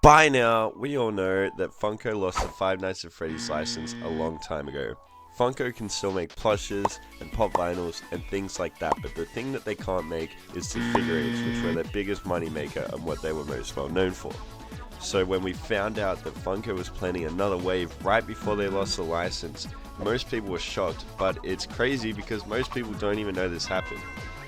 By now, we all know that Funko lost the Five Nights at Freddy's license a long time ago. Funko can still make plushes and pop vinyls and things like that, but the thing that they can't make is the figurines, which were their biggest moneymaker and what they were most well known for. So when we found out that Funko was planning another wave right before they lost the license, most people were shocked, but it's crazy because most people don't even know this happened.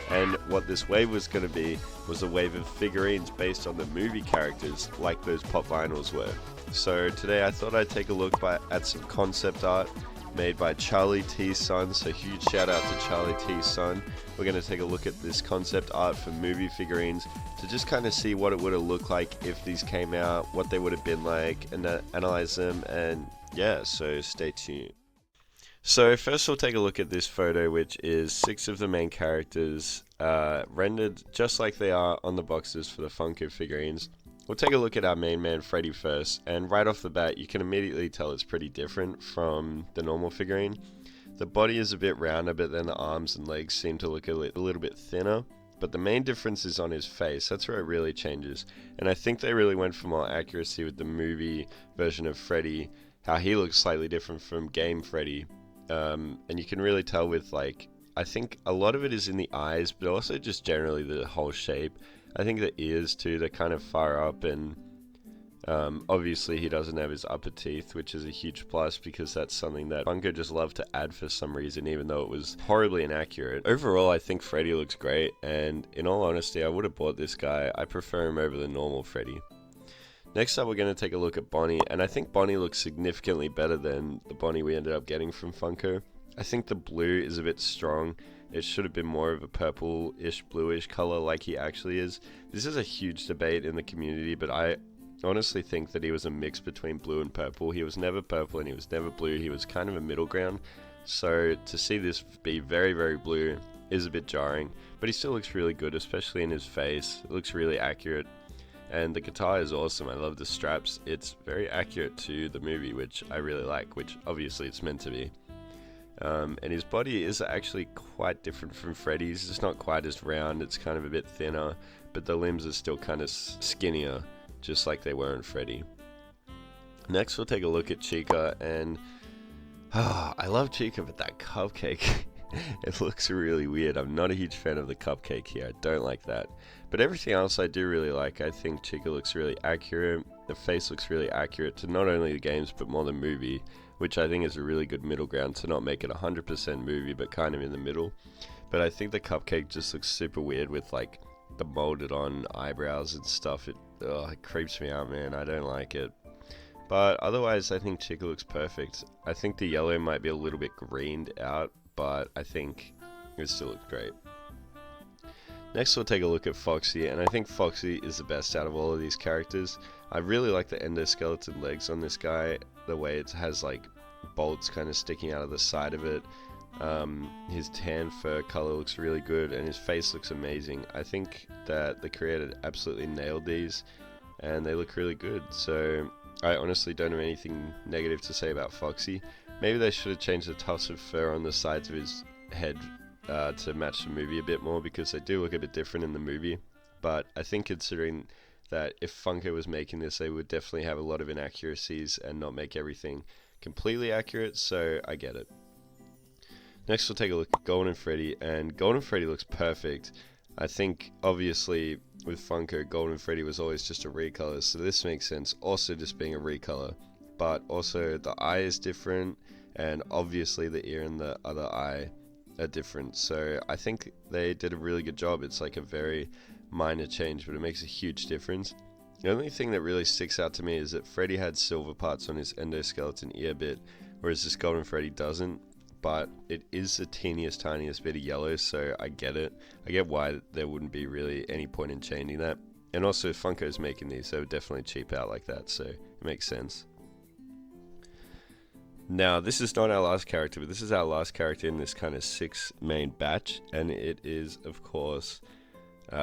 And what this wave was going to be was a wave of figurines based on the movie characters like those pop vinyls were. So today I thought I'd take a look at some concept art made by Charlie T's son, so huge shout out to Charlie T's son. We're going to take a look at this concept art for movie figurines to just kind of see what it would have looked like if these came out, what they would have been like, and analyze them, and yeah, so stay tuned. So first we'll take a look at this photo, which is 6 of the main characters rendered just like they are on the boxes for the Funko figurines. We'll take a look at our main man Freddy first, and right off the bat you can immediately tell it's pretty different from the normal figurine. The body is a bit rounder, but then the arms and legs seem to look a little bit thinner. But the main difference is on his face. That's where it really changes, and I think they really went for more accuracy with the movie version of Freddy, how he looks slightly different from game Freddy. And you can really tell with, like, I think a lot of it is in the eyes, but also just generally the whole shape. I think the ears too, they're kind of far up, and obviously he doesn't have his upper teeth, which is a huge plus because that's something that Funko just loved to add for some reason, even though it was horribly inaccurate. Overall, I think Freddy looks great, and in all honesty, I would have bought this guy. I prefer him over the normal Freddy. Next up, we're going to take a look at Bonnie, and I think Bonnie looks significantly better than the Bonnie we ended up getting from Funko. I think the blue is a bit strong. It should have been more of a purple-ish, bluish color like he actually is. This is a huge debate in the community, but I honestly think that he was a mix between blue and purple. He was never purple and he was never blue. He was kind of a middle ground. So to see this be very, very blue is a bit jarring, but he still looks really good, especially in his face. It looks really accurate. And the guitar is awesome. I love the straps. It's very accurate to the movie, which I really like, which obviously it's meant to be. And his body is actually quite different from Freddy's. It's not quite as round, it's kind of a bit thinner, but the limbs are still kind of skinnier, just like they were in Freddy. Next we'll take a look at Chica, and I love Chica, but that cupcake, it looks really weird. I'm not a huge fan of the cupcake here, I don't like that. But everything else I do really like. I think Chica looks really accurate, the face looks really accurate to not only the games but more the movie, which I think is a really good middle ground to not make it 100% movie but kind of in the middle. But I think the cupcake just looks super weird with like the molded on eyebrows and stuff. It creeps me out, man. I don't like it. But otherwise I think Chica looks perfect. I think the yellow might be a little bit greened out, but I think it still looks great. Next we'll take a look at Foxy, and I think Foxy is the best out of all of these characters. I really like the endoskeleton legs on this guy, the way it has like bolts kind of sticking out of the side of it. His tan fur color looks really good, and his face looks amazing. I think that the creator absolutely nailed these, and they look really good. So I honestly don't have anything negative to say about Foxy. Maybe they should have changed the tufts of fur on the sides of his head to match the movie a bit more, because they do look a bit different in the movie. But I think considering that if Funko was making this, they would definitely have a lot of inaccuracies and not make everything completely accurate, so I get it. Next we'll take a look at Golden Freddy, and Golden Freddy looks perfect. I think obviously with Funko, Golden Freddy was always just a recolor, so this makes sense, also just being a recolor. But also the eye is different, and obviously the ear and the other eye are different, so I think they did a really good job. It's like a very minor change, but it makes a huge difference. The only thing that really sticks out to me is that Freddy had silver parts on his endoskeleton ear bit, whereas this Golden Freddy doesn't, but it is the teeniest tiniest bit of yellow, so I get it. I get why there wouldn't be really any point in changing that, and also Funko's making these, so it would definitely cheap out like that, so it makes sense. Now, this is not our last character, but this is our last character in this kind of 6 main batch, and it is, of course,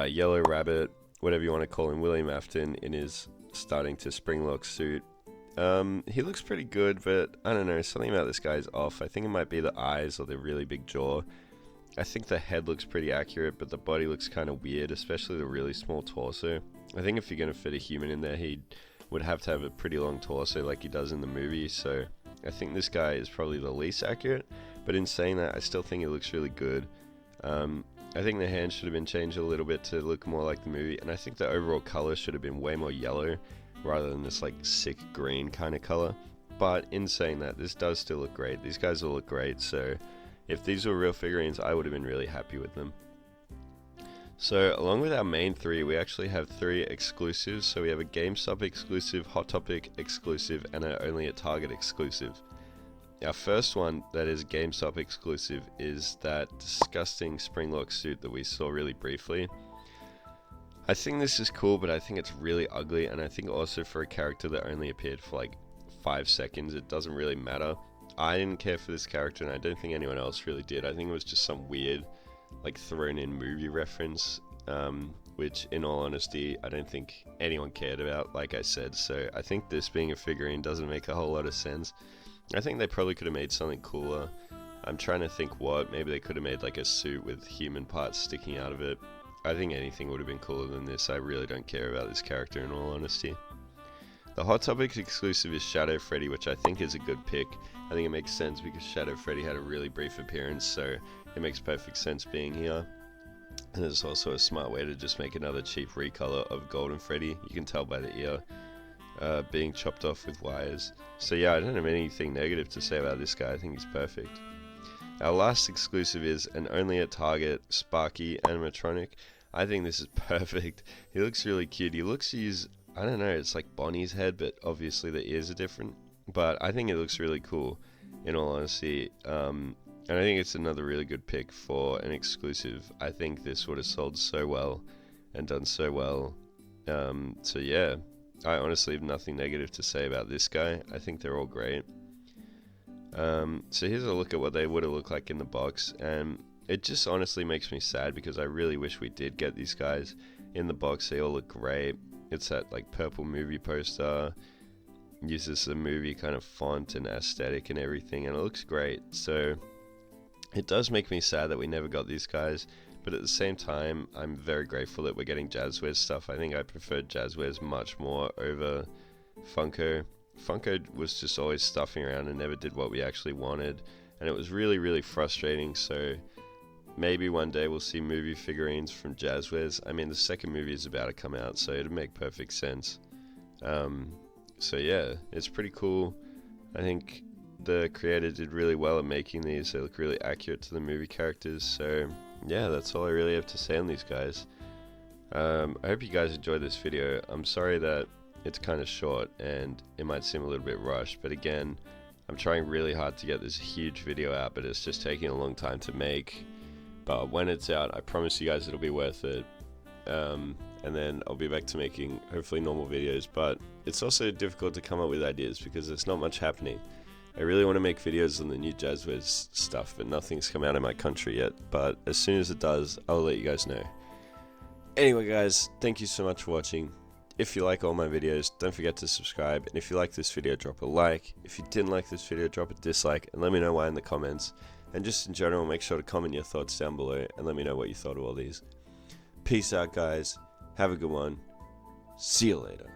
Yellow Rabbit, whatever you want to call him, William Afton, in his starting to springlock suit. He looks pretty good, but I don't know, something about this guy is off. I think it might be the eyes or the really big jaw. I think the head looks pretty accurate, but the body looks kind of weird, especially the really small torso. I think if you're going to fit a human in there, he would have to have a pretty long torso like he does in the movie, so I think this guy is probably the least accurate. But in saying that, I still think it looks really good. I think the hand should have been changed a little bit to look more like the movie, and I think the overall color should have been way more yellow rather than this like sick green kind of color. But in saying that, this does still look great. These guys all look great, so if these were real figurines, I would have been really happy with them. So along with our main 3, we actually have 3 exclusives. So we have a GameStop exclusive, Hot Topic exclusive, and an Only at Target exclusive. Our first one that is GameStop exclusive is that disgusting Springlock suit that we saw really briefly. I think this is cool, but I think it's really ugly, and I think also for a character that only appeared for like 5 seconds, it doesn't really matter. I didn't care for this character, and I don't think anyone else really did. I think it was just some weird, like, thrown in movie reference, which in all honesty I don't think anyone cared about, like I said. So I think this being a figurine doesn't make a whole lot of sense. I think they probably could have made something cooler. I'm trying to think what. Maybe they could have made like a suit with human parts sticking out of it. I think anything would have been cooler than this. I really don't care about this character in all honesty. The Hot Topics exclusive is Shadow Freddy, which I think is a good pick. I think it makes sense because Shadow Freddy had a really brief appearance, so it makes perfect sense being here. And it's also a smart way to just make another cheap recolor of Golden Freddy. You can tell by the ear being chopped off with wires. So yeah, I don't have anything negative to say about this guy. I think he's perfect. Our last exclusive is an Only at Target Sparky animatronic. I think this is perfect. He looks really cute. He looks to use, I don't know, it's like Bonnie's head, but obviously the ears are different. But I think it looks really cool, in all honesty. And I think it's another really good pick for an exclusive. I think this would have sold so well and done so well. So yeah, I honestly have nothing negative to say about this guy. I think they're all great. So here's a look at what they would have looked like in the box, and it just honestly makes me sad because I really wish we did get these guys in the box. They all look great. It's that like purple movie poster, uses the movie kind of font and aesthetic and everything, and it looks great. So it does make me sad that we never got these guys, but at the same time I'm very grateful that we're getting Jazzwares stuff. I think I preferred Jazzwares much more over Funko. Funko was just always stuffing around and never did what we actually wanted, and it was really frustrating. So maybe one day we'll see movie figurines from Jazzwares. I mean, the second movie is about to come out, so it'd make perfect sense. So yeah, it's pretty cool. I think the creator did really well at making these. They look really accurate to the movie characters. So yeah, that's all I really have to say on these guys. I hope you guys enjoyed this video. I'm sorry that it's kind of short and it might seem a little bit rushed, but again, I'm trying really hard to get this huge video out, but it's just taking a long time to make. But when it's out, I promise you guys it'll be worth it. And then I'll be back to making hopefully normal videos, but it's also difficult to come up with ideas because there's not much happening. I really want to make videos on the new Jazzwares stuff, but nothing's come out in my country yet. But as soon as it does, I'll let you guys know. Anyway guys, thank you so much for watching. If you like all my videos, don't forget to subscribe, and if you like this video, drop a like. If you didn't like this video, drop a dislike, and let me know why in the comments. And just in general, make sure to comment your thoughts down below, and let me know what you thought of all these. Peace out guys, have a good one, see you later.